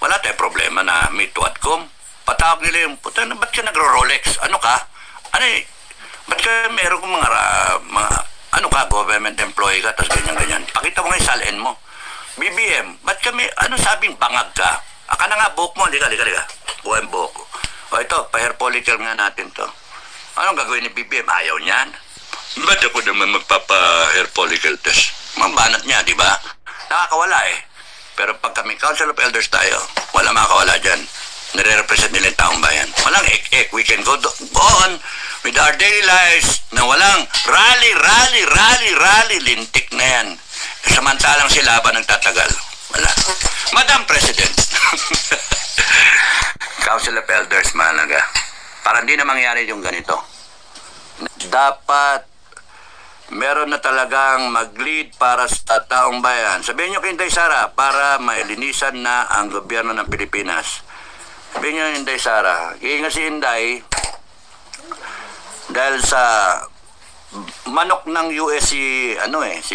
Wala tayong problema na may TWADCOM. Patawag nila yung, puta, ba't ka nagro-Rolex? Ano ka? Ano eh? Ba't ka meron kong mga ano ka, government employee ka, tapos ganyan-ganyan. Pakita mo nga yung salin mo. BBM, ba't kami, ano sabing bangag ka? Aka na nga, buhok mo, liga. Buhay ang buhok ko. Ito, pa-hair follicle nga natin to. Anong gagawin ni BBM? Ayaw niyan. Ba't ako naman magpapa-hair follicle test? Mambanat niya, di ba? Nakakawala eh. Pero pag kami Council of Elders tayo, wala makakawala dyan. Nire-represent nila yung taong bayan. Walang ek-ek. We can go on with our daily lives na walang rally, lintik na yan. Samantalang sila ba nagtatagal? Wala. Madam President. Council of Elders, mahalaga. Para hindi na mangyari yung ganito. Dapat meron na talagang mag-lead para sa taong bayan. Sabihin nyo kay Inday Sara, para mailinisan na ang gobyerno ng Pilipinas. Sabihin nyo Inday Sara, iingat si Inday dahil sa manok ng US si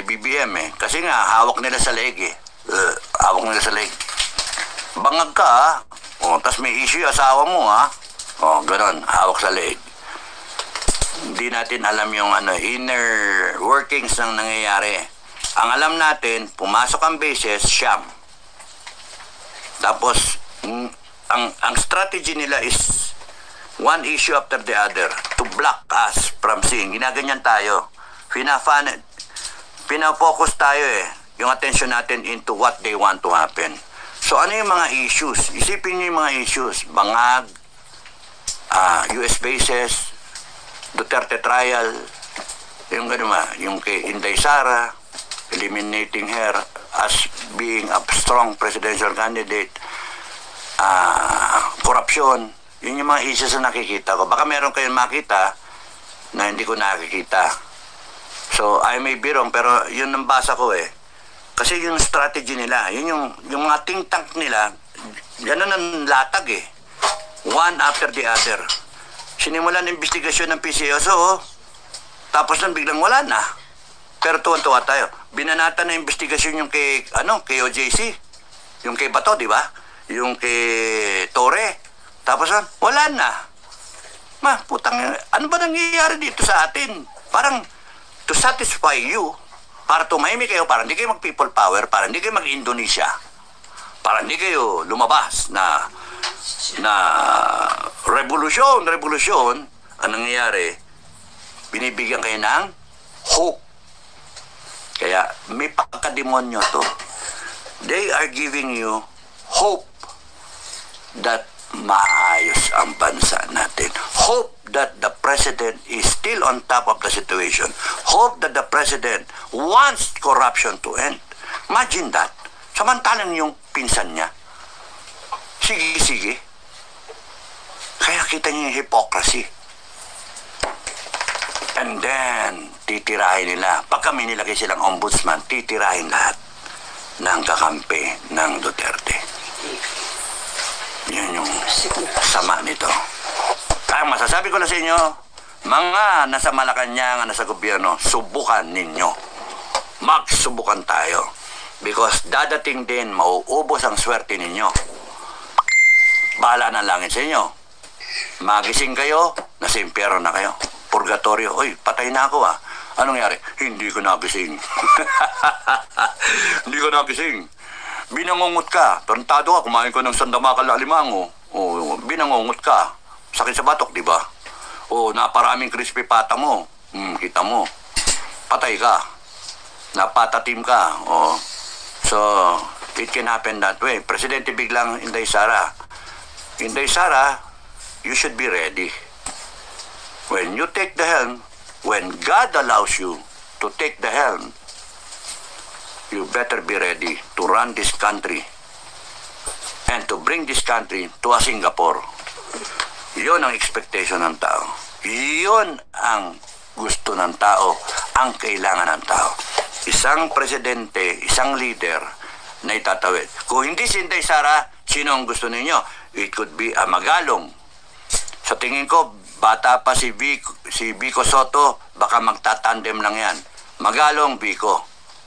BBM eh. Kasi nga, hawak nila sa leeg eh. Hawak nila sa leeg. Bangag ka ha. Tas may issue yung asawa mo ha. Ganon, hawak sa leeg. Hindi natin alam yung inner workings ng nangyayari. Ang alam natin, pumasok ang bases, siyam. Tapos, ang strategy nila is one issue after the other to block us from seeing. Ginaganyan tayo. Pinafocus tayo eh. Yung attention natin into what they want to happen. So, ano yung mga issues? Isipin nyo yung mga issues. Bangag, US bases, Duterte trial, yung yung kay Inday Sara, eliminating her as being a strong presidential candidate, corruption, yun yung mga issues na nakikita ko. Baka meron kayong makita na hindi ko nakikita. So, I may be wrong, pero yun ang basa ko eh. Kasi yung strategy nila, yun yung mga think tank nila, gano'n ang latag eh. One after the other. Sinimulan ng investigasyon ng PCSO, tapos nang biglang wala na. Pero tuwan-tuwa tayo. Binanatan na investigasyon yung kay OJC, yung kay Bato, di ba? Yung kay Torre. Tapos wala na. Putang, ano ba nangyayari dito sa atin? Parang to satisfy you, para tumahimik kayo, para hindi kayo mag-people power, para hindi kayo mag-Indonesia, para hindi kayo lumabas na revolusyon, ang nangyayari, binibigyan kayo ng hope. Kaya may pagkademonyo to. They are giving you hope that maayos ang bansa natin. Hope that the President is still on top of the situation. Hope that the President wants corruption to end. Imagine that. Samantalang yung pinsan niya, sige. Kaya kita niyo yung hypocrisy. And then, titirahin nila. Pag kami nilagay silang ombudsman, titirahin lahat ng kakampi ng Duterte. Yan yung sama nito. Kaya masasabi ko na sa inyo, mga nasa Malacanang, nasa gobyerno, subukan ninyo. Magsubukan tayo. Because dadating din, mauubos ang swerte ninyo. Bahala na langit sa inyo. Magising kayo, nasa impyerno na kayo. Purgatorio, oy, patay na ako ah. Anong nangyari? Hindi ko nagising. Hindi ko nagising. Binangungot ka. Tarantado ka, kumain ko ng sandamakal alimango. O, binangungot ka. Sakit sa batok, di ba? O, naparaming crispy pata mo. Kita mo. Patay ka. Napatatim ka. O, so, it can happen that way. Presidente biglang Inday Sara. Inday Sara, you should be ready. When you take the helm, when God allows you to take the helm, you better be ready to run this country and to bring this country to a Singapore. Yun ang expectation ng tao. Yun ang gusto ng tao, ang kailangan ng tao. Isang presidente, isang leader na itatawid. Kung hindi si Inday Sara, sino ang gusto ninyo? It could be a Magalong. Sa tingin ko, bata pa si Vico Soto, baka magtatandem lang yan. Magalong, Vico.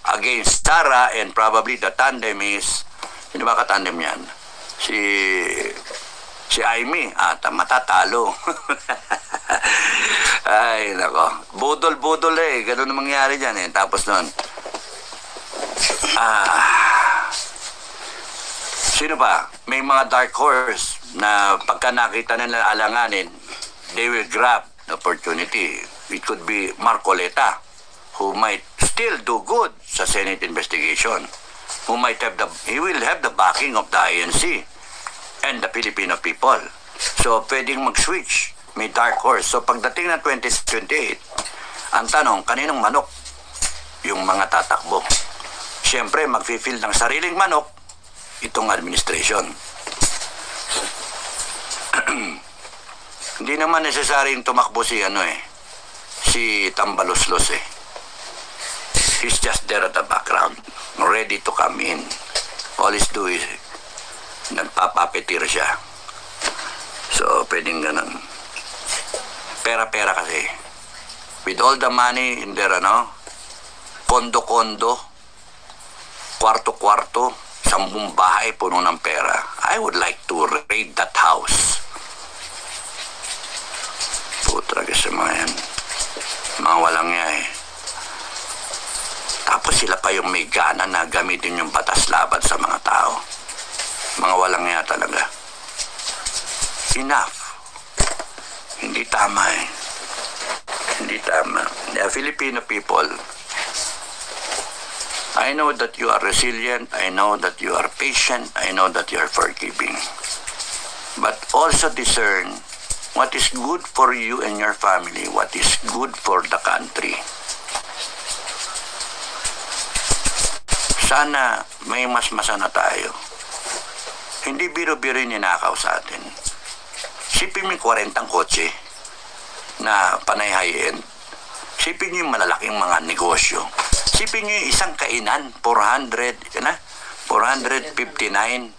Against Sara, and probably the tandem is, sino ba katandem yan? Si Aimee, matatalo. Ay, nako. Budol-budol eh. Ganun ang mangyari dyan eh. Tapos nun, sino ba? May mga dark horse na pagka nakita nila alanganin, they will grab the opportunity. It could be Marcoleta, who might still do good sa Senate investigation. He will have the backing of the INC and the Filipino people. So, pwedeng mag-switch. May dark horse. So, pagdating ng 2028, ang tanong, kaninong manok yung mga tatakbo? Siyempre, mag-feel ng sariling manok itong administration. Hindi naman necessaryong tumakbo si Tambaloslos eh. He's just there at the background, ready to come in. All he's do is nagpapapetir siya. So, pwedeng ganun. Pera-pera kasi. With all the money in there, kondo-kondo, kwarto-kwarto, 10 bahay puno ng pera. I would like to raid that house. Putra kasi mga yan. Mga walang niya eh. Tapos sila pa yung may gana na gamitin yung batas laban sa mga tao. Mga walang niya talaga. Enough. Hindi tama eh. Hindi tama. The Filipino people, I know that you are resilient. I know that you are patient. I know that you are forgiving. But also discern what is good for you and your family, what is good for the country. Sana may mas-masana tayo. Hindi biro-biro ninakaw sa atin. Sipin mo yung 40 kotse na panay high-end. Sipin nyo yung malalaking mga negosyo. Sipin nyo yung isang kainan, 459,000.